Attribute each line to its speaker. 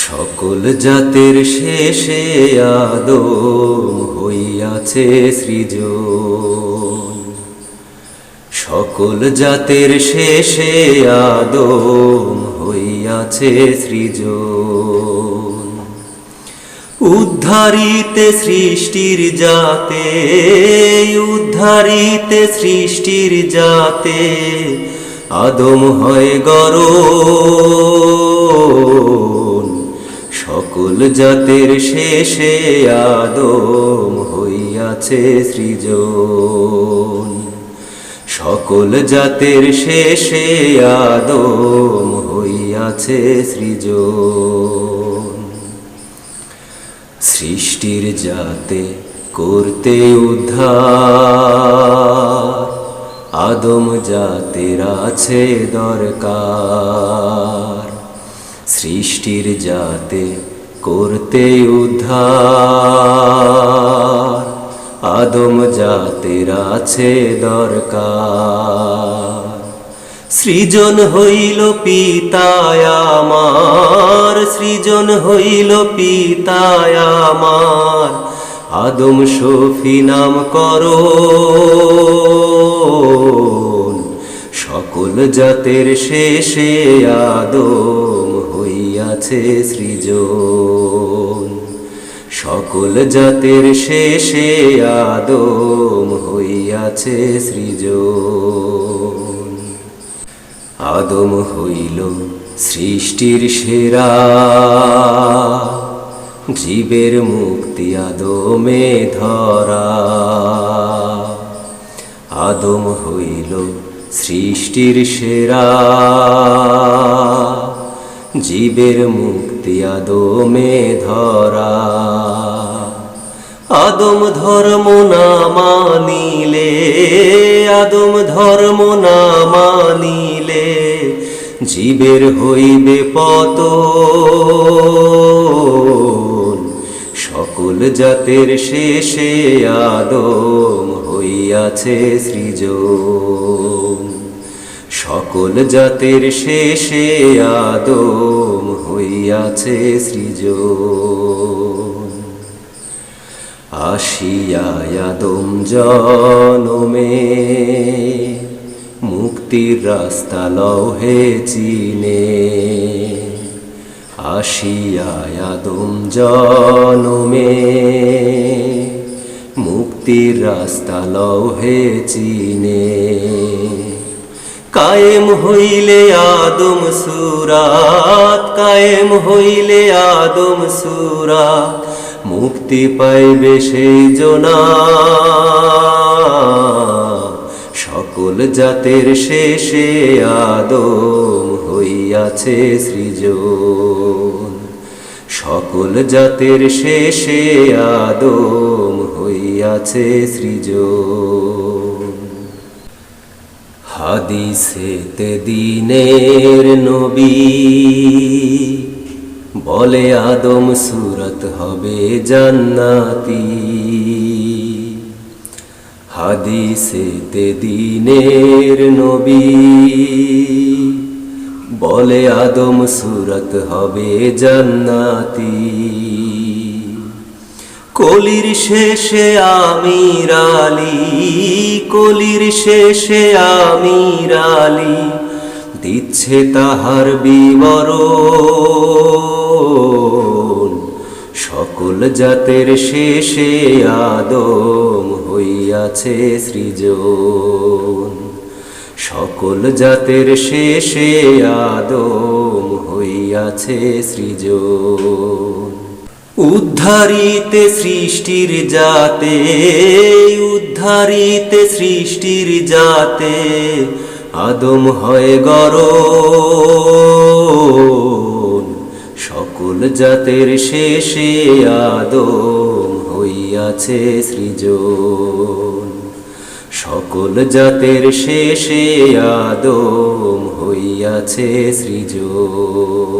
Speaker 1: সকল জাতের শেষে আদম হইয়াছে সৃজন। সকল জাতের শেষে আদম হইয়াছে সৃজন। উদ্ধারিতে সৃষ্টির জাতে, উদ্ধারিতে সৃষ্টির জাতে আদম হয় গরণ। সকল জাতের শেষে আদম হইয়াছে সৃজন। সকল জাতের শেষে আদম হইয়াছে সৃজন। সৃষ্টির জাতে করতে উদ্ধার আদম জাতের আছে দরকার। সৃষ্টির জাতে করতে উদ্ধার আদম জাতের আছে দরকার। সৃজন হইল পিতায় আমার, সৃজন হইল পিতায় আমার আদম শফি নাম করণ। সকল জাতের শেষে আদম হইয়াছে সৃজন। সকল জাতের শেষে আদম হইয়াছে সৃজন। আদম হইল সৃষ্টির সেরা, জীবের মুক্তি আদমে ধরা। আদম হইল সৃষ্টির সেরা, জীবের মুক্তি আদমে ধরা। আদম ধর্ম না মানিলে, আদম ধর্ম না মানিলে জীবের হইবে পতন। সকল জাতের শেষে আদম হইয়াছে সৃজন। সকল জাতের শেষে আদম হইয়াছে সৃজন। আসিয়া আদম জনমে মুক্তির রাস্তা লহে চিনে। আসিয়া আদম জনমে মুক্তির রাস্তা লহে চিনে। কায়েম হইলে আদম সুরাত, কায়েম হইলে আদম সুরাত মুক্তি পাইবে সেই জনা। সকল জাতের শেষে আদম হইয়াছে সৃজন। সকল জাতের শেষে আদম হইয়াছে সৃজন। হাদিসেতে দিনের নবী বলে আদম সুরত হবে জান্নাতি। হাদিসেতে দিনের নবী বলে আদম সুরত হবে জান্নাতি। কলির শেষে আমির আলী, কলির শেষে আমির আলী দিচ্ছে তাহার বিবরণ। সকল জাতের শেষে আদম হইয়াছে সৃজন। সকল জাতের শেষে আদম হইয়াছে সৃজন। উদ্ধারিতে সৃষ্টির জাতে, উদ্ধারিতে সৃষ্টির জাতে আদম হয় গরণ। সকল জাতের শেষে আদম হইয়াছে সৃজন। সকল জাতের শেষে আদম হইয়াছে সৃজন।